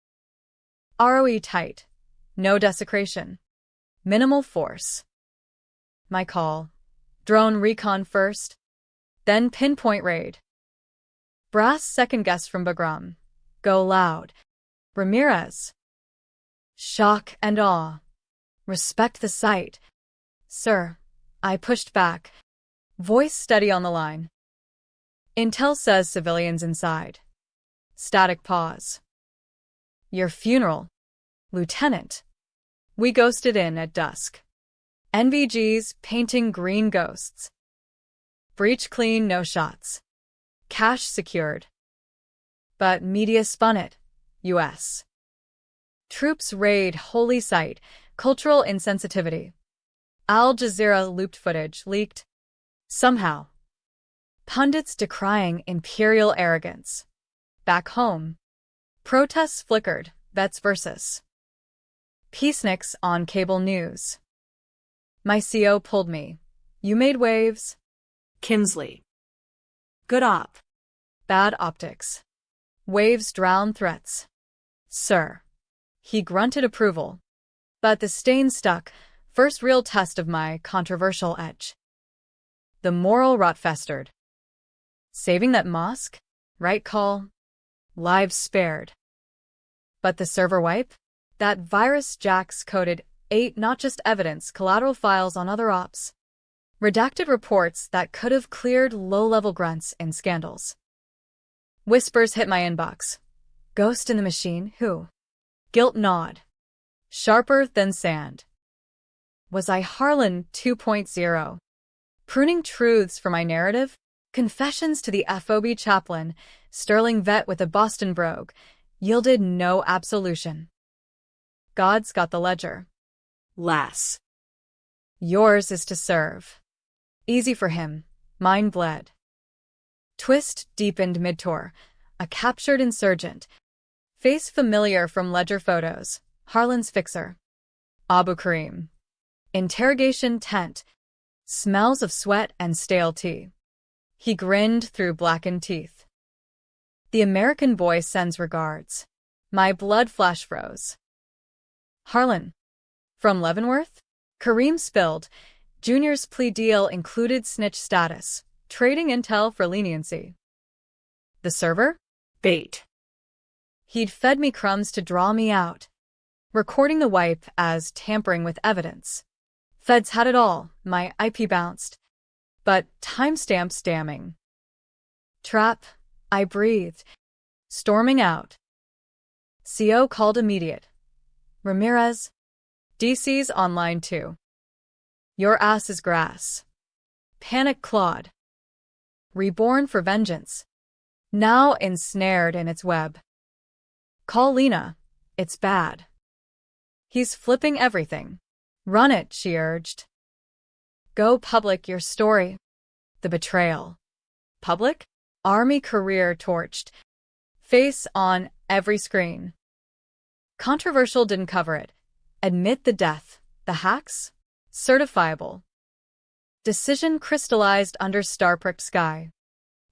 ROE tight. No desecration. Minimal force. My call. Drone recon first. Then pinpoint raid. Brass second guess from Bagram. Go loud. Ramirez. Shock and awe. Respect the site. Sir. I pushed back. Voice steady on the line. Intel says civilians inside. Static pause. Your funeral. Lieutenant. We ghosted in at dusk. NVGs painting green ghosts. Breach clean, no shots. Cash secured. But media spun it. U.S. Troops raid holy site. Cultural insensitivity. Al Jazeera looped footage leaked. Somehow. Pundits decrying imperial arrogance. Back home. Protests flickered. Vets versus peaceniks on cable news. My CO pulled me. You made waves. Kinsley. Good op. Bad optics. Waves drown threats. Sir. He grunted approval. But the stain stuck. First real test of my controversial edge. The moral rot festered. Saving that mosque? Right call. Lives spared. But the server wipe? That virus Jax coded 8 not just evidence, collateral files on other ops. Redacted reports that could have cleared low-level grunts in scandals. Whispers hit my inbox. Ghost in the machine, who? Guilt gnawed. Sharper than sand. Was I Harlan 2.0? Pruning truths for my narrative? Confessions to the FOB chaplain, sterling vet with a Boston brogue, yielded no absolution. God's got the ledger. Lass. Yours is to serve. Easy for him. Mine bled. Twist deepened mid-tour. A captured insurgent. Face familiar from ledger photos. Harlan's fixer. Abu Karim. Interrogation tent. Smells of sweat and stale tea. He grinned through blackened teeth. The American boy sends regards. My blood flash froze. Harlan. From Leavenworth? Kareem spilled. Junior's plea deal included snitch status, trading intel for leniency. The server? Bait. He'd fed me crumbs to draw me out, recording the wipe as tampering with evidence. Feds had it all, my IP bounced. But timestamps damning. Trap, I breathed. Storming out. CO called immediate. Ramirez. DC's online too. Your ass is grass. Panic clawed. Reborn for vengeance. Now ensnared in its web. Call Lena. It's bad. He's flipping everything. Run it, she urged. Go public your story. The betrayal. Public? Army career torched. Face on every screen. Controversial didn't cover it. Admit the death. The hacks? Certifiable. Decision crystallized under star-pricked sky.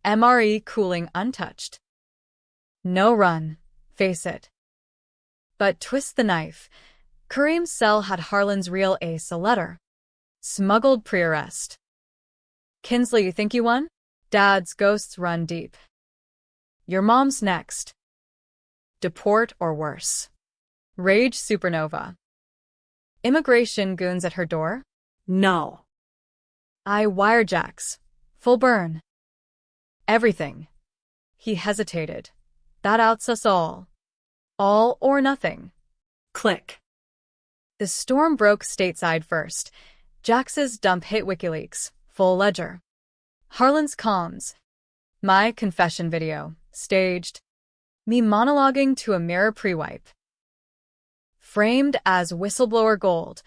MRE cooling untouched. No run. Face it. But twist the knife. Kareem's cell had Harlan's real ace a letter. Smuggled pre-arrest. Kinsley, you think you won? Dad's ghosts run deep. Your mom's next. Deport or worse. Rage supernova. Immigration goons at her door? No. I wirejacks. Full burn. Everything. He hesitated. That outs us all. All or nothing. Click. The storm broke stateside first. Jax's dump hit WikiLeaks, full ledger. Harlan's comms. My confession video, staged. Me monologuing to a mirror pre-wipe. Framed as whistleblower gold.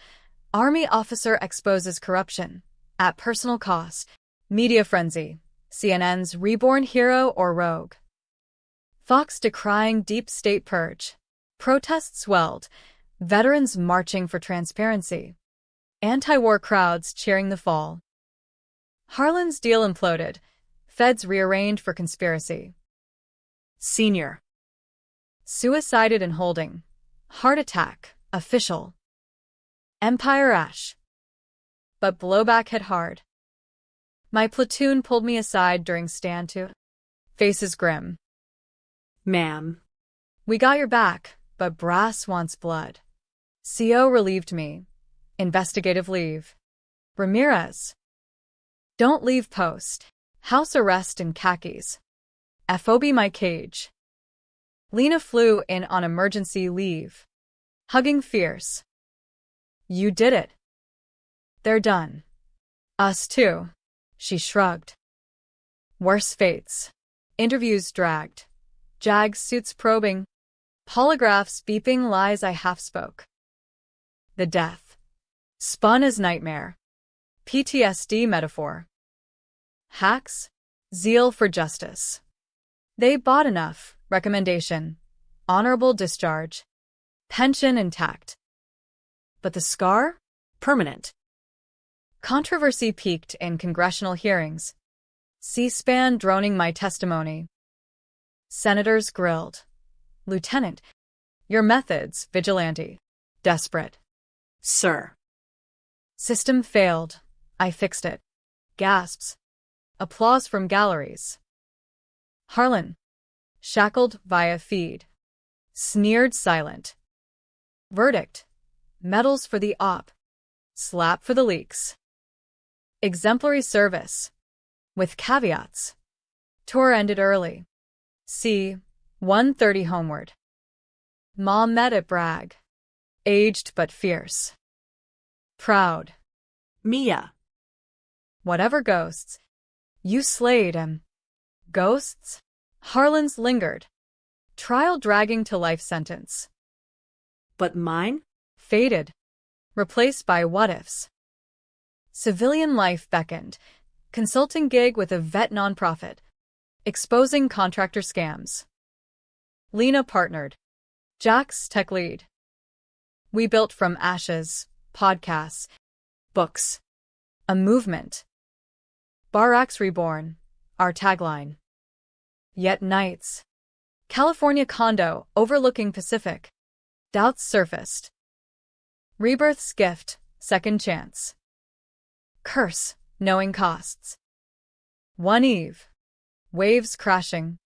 Army officer exposes corruption. At personal cost. Media frenzy. CNN's reborn hero or rogue. Fox decrying deep state purge. Protests swelled. Veterans marching for transparency. Anti-war crowds cheering the fall. Harlan's deal imploded. Feds rearranged for conspiracy. Senior. Suicided in holding. Heart attack. Official. Empire ash. But blowback hit hard. My platoon pulled me aside during stand to. Faces grim. Ma'am. We got your back, but brass wants blood. CO relieved me. Investigative leave. Ramirez. Don't leave post. House arrest in khakis. FOB my cage. Lena flew in on emergency leave. Hugging fierce. You did it. They're done. Us too. She shrugged. Worse fates. Interviews dragged. Jag suits probing. Polygraphs beeping lies I half spoke. The death. Spun as nightmare. PTSD metaphor. Hacks. Zeal for justice. They bought enough. Recommendation. Honorable discharge. Pension intact. But the scar? Permanent. Controversy peaked in congressional hearings. C-SPAN droning my testimony. Senators grilled. Lieutenant, your methods, vigilante. Desperate. Sir. System failed. I fixed it. Gasps. Applause from galleries. Harlan. Shackled via feed. Sneered silent. Verdict. Medals for the op. Slap for the leaks. Exemplary service. With caveats. Tour ended early. C. 1:30 homeward. Mom met at Bragg. Aged but fierce. Proud. Mia. Whatever ghosts. You slayed him. Ghosts? Harlan's lingered. Trial dragging to life sentence. But mine? Faded. Replaced by what-ifs. Civilian life beckoned. Consulting gig with a vet nonprofit. Exposing contractor scams. Lena partnered. Jack's tech lead. We built from ashes, podcasts, books. A movement. Barracks reborn, our tagline. Yet nights. California condo overlooking Pacific. Doubts surfaced. Rebirth's gift, second chance. Curse, knowing costs. One eve. Waves crashing.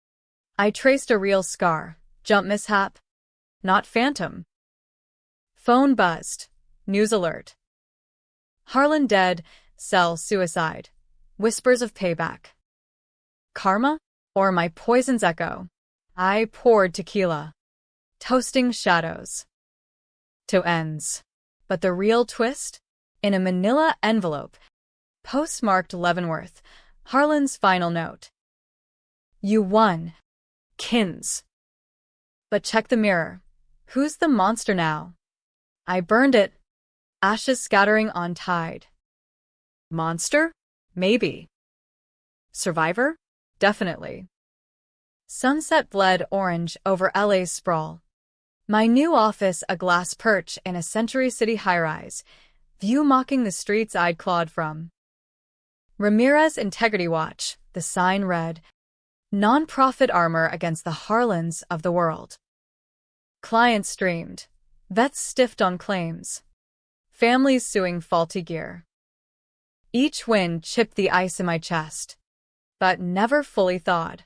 I traced a real scar, jump mishap. Not phantom. Phone buzzed. News alert. Harlan dead, cell suicide. Whispers of payback. Karma? Or my poison's echo? I poured tequila. Toasting shadows. To ends. But the real twist? In a manila envelope. Postmarked Leavenworth. Harlan's final note. You won. Kins. But check the mirror. Who's the monster now? I burned it. Ashes scattering on tide. Monster? Maybe. Survivor? Definitely. Sunset bled orange over LA's sprawl. My new office a glass perch in a Century City high-rise, view mocking the streets I'd clawed from. Ramirez Integrity Watch, the sign read, non-profit armor against the Harlans of the world. Clients streamed. Vets stiffed on claims. Families suing faulty gear. Each win chipped the ice in my chest, but never fully thawed.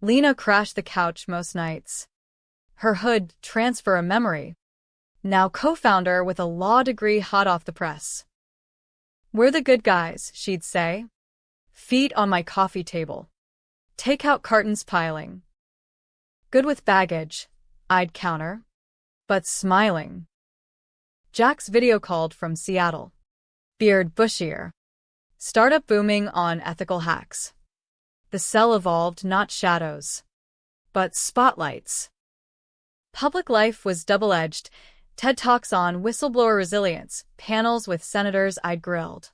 Lena crashed the couch most nights. Her hood transfer a memory. Now co-founder with a law degree hot off the press. We're the good guys, she'd say. Feet on my coffee table. Takeout cartons piling. Good with baggage, I'd counter. But smiling. Jack's video called from Seattle. Beard bushier. Startup booming on ethical hacks. The cell evolved not shadows, but spotlights. Public life was double-edged. TED Talks on whistleblower resilience, panels with senators I'd grilled.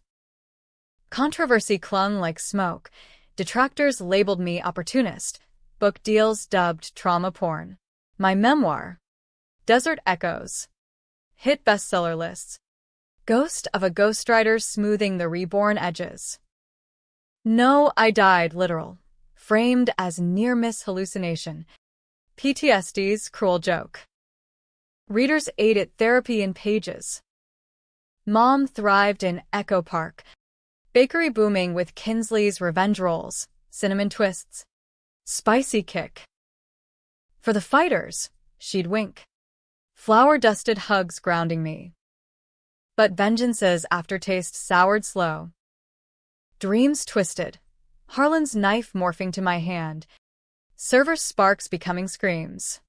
Controversy clung like smoke. Detractors labeled me opportunist. Book deals dubbed trauma porn. My memoir, Desert Echoes, hit bestseller lists. Ghost of a ghostwriter smoothing the reborn edges. No, I died literal. Framed as near-miss hallucination. PTSD's cruel joke. Readers ate at therapy in pages. Mom thrived in Echo Park. Bakery booming with Kinsley's revenge rolls, cinnamon twists. Spicy kick. For the fighters, she'd wink. Flour-dusted hugs grounding me. But vengeance's aftertaste soured slow. Dreams twisted. Harlan's knife morphing to my hand. Server sparks becoming screams.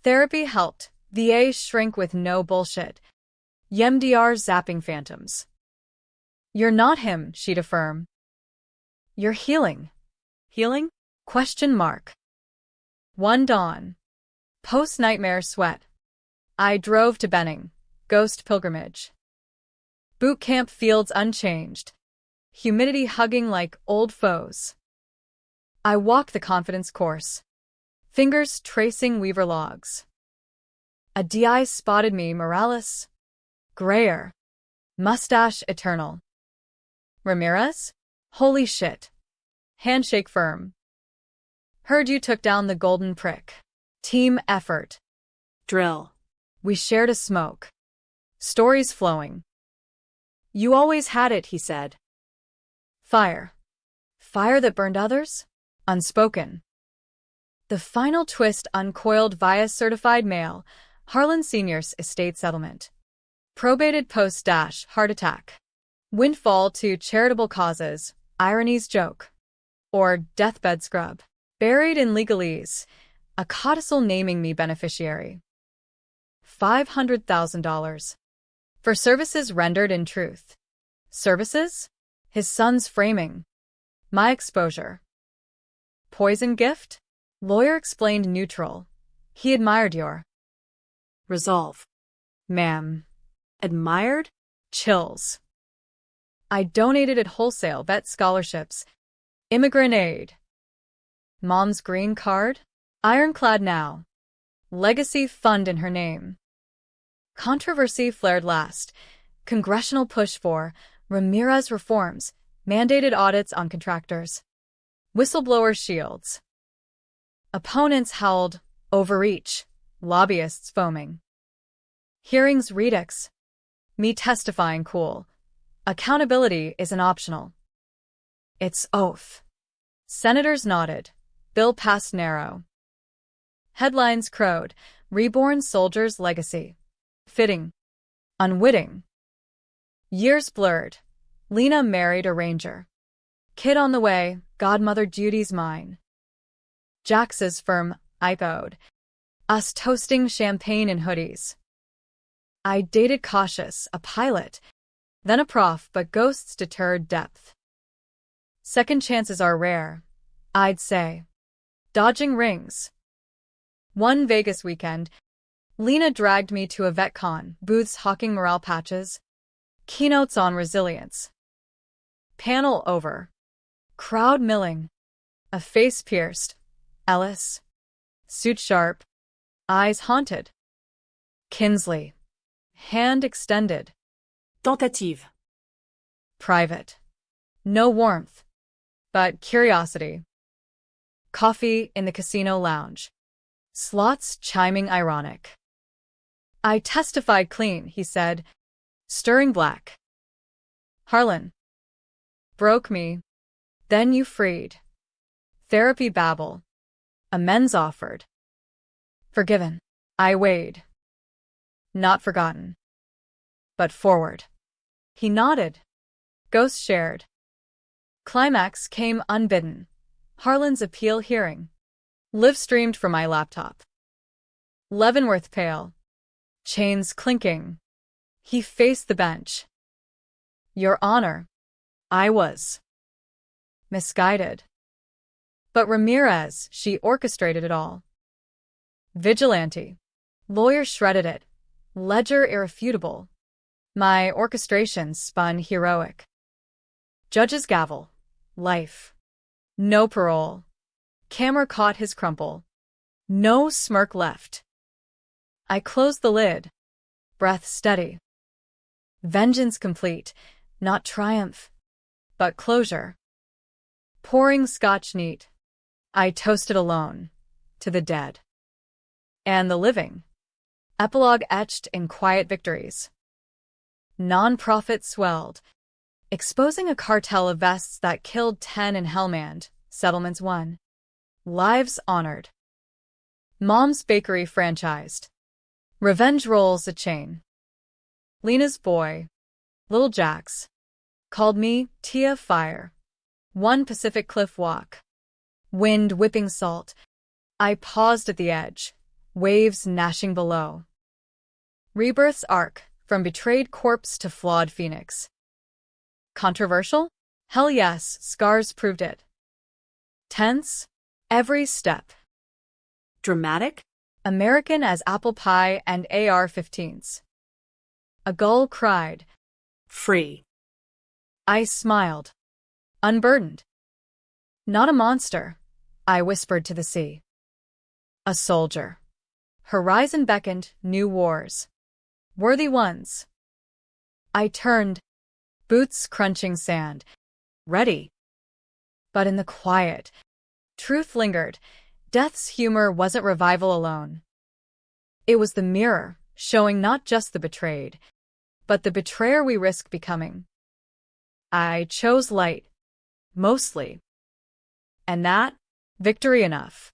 Therapy helped. The A's shrink with no bullshit. YMDR zapping phantoms. You're not him, she'd affirm. You're healing. Healing? Question mark. One dawn. Post-nightmare sweat. I drove to Benning. Ghost pilgrimage. Boot camp fields unchanged. Humidity hugging like old foes. I walked the confidence course. Fingers tracing weaver logs. A DI spotted me, Morales. Grayer. Mustache eternal. Ramirez? Holy shit. Handshake firm. Heard you took down the golden prick. Team effort. Drill. We shared a smoke. Stories flowing. You always had it, he said. Fire. Fire that burned others? Unspoken. The final twist uncoiled via certified mail. Harlan Sr.'s estate settlement. Probated post-heart attack. Windfall to charitable causes. Irony's joke. Or deathbed scrub. Buried in legalese. A codicil naming me beneficiary. $500,000. For services rendered in truth. Services? His son's framing. My exposure. Poison gift? Lawyer explained neutral. He admired your resolve. Ma'am. Admired? Chills. I donated it wholesale vet scholarships. Immigrant aid. Mom's green card? Ironclad now. Legacy fund in her name. Controversy flared last. Congressional push for Ramirez reforms, mandated audits on contractors. Whistleblower shields. Opponents howled, overreach, lobbyists foaming. Hearings redux. Me testifying cool. Accountability isn't optional. It's oath. Senators nodded. Bill passed narrow. Headlines crowed. Reborn soldier's legacy. Fitting. Unwitting. Years blurred. Lena married a ranger. Kid on the way, godmother duties mine. Jax's firm, iPod. Us toasting champagne in hoodies. I dated cautious, a pilot. Then a prof, but ghosts deterred depth. Second chances are rare, I'd say. Dodging rings. One Vegas weekend, Lena dragged me to a VetCon, booths hawking morale patches. Keynotes on resilience. Panel over. Crowd milling. A face pierced. Ellis. Suit sharp. Eyes haunted. Kinsley. Hand extended. Tentative. Private. No warmth. But curiosity. Coffee in the casino lounge. Slots chiming ironic. I testified clean, he said, stirring black. Harlan. Broke me. Then you freed. Therapy babble. Amends offered. Forgiven. I weighed. Not forgotten. But forward. He nodded. Ghost shared. Climax came unbidden. Harlan's appeal hearing. Live streamed from my laptop. Leavenworth pale. Chains clinking. He faced the bench. Your Honor. I was misguided. But Ramirez, she orchestrated it all. Vigilante. Lawyer shredded it. Ledger irrefutable. My orchestration spun heroic. Judge's gavel. Life. No parole. Camera caught his crumple. No smirk left. I closed the lid. Breath steady. Vengeance complete. Not triumph. But closure. Pouring scotch neat. I toasted alone. To the dead. And the living. Epilogue etched in quiet victories. Non-profit swelled. Exposing a cartel of vests that killed 10 in Hellmand. Settlements won. Lives honored. Mom's Bakery franchised. Revenge rolls a chain. Lena's boy, Little Jax, called me Tia Fire. One Pacific cliff walk. Wind whipping salt. I paused at the edge, waves gnashing below. Rebirth's arc, from betrayed corpse to flawed phoenix. Controversial? Hell yes, scars proved it. Tense? Every step. Dramatic? American as apple pie and AR-15s. A gull cried. Free. I smiled. Unburdened. Not a monster, I whispered to the sea. A soldier. Horizon beckoned, new wars. Worthy ones. I turned, boots crunching sand. Ready. But in the quiet, truth lingered. Death's humor wasn't revival alone. It was the mirror, showing not just the betrayed, but the betrayer we risk becoming. I chose light. Mostly. And that, victory enough.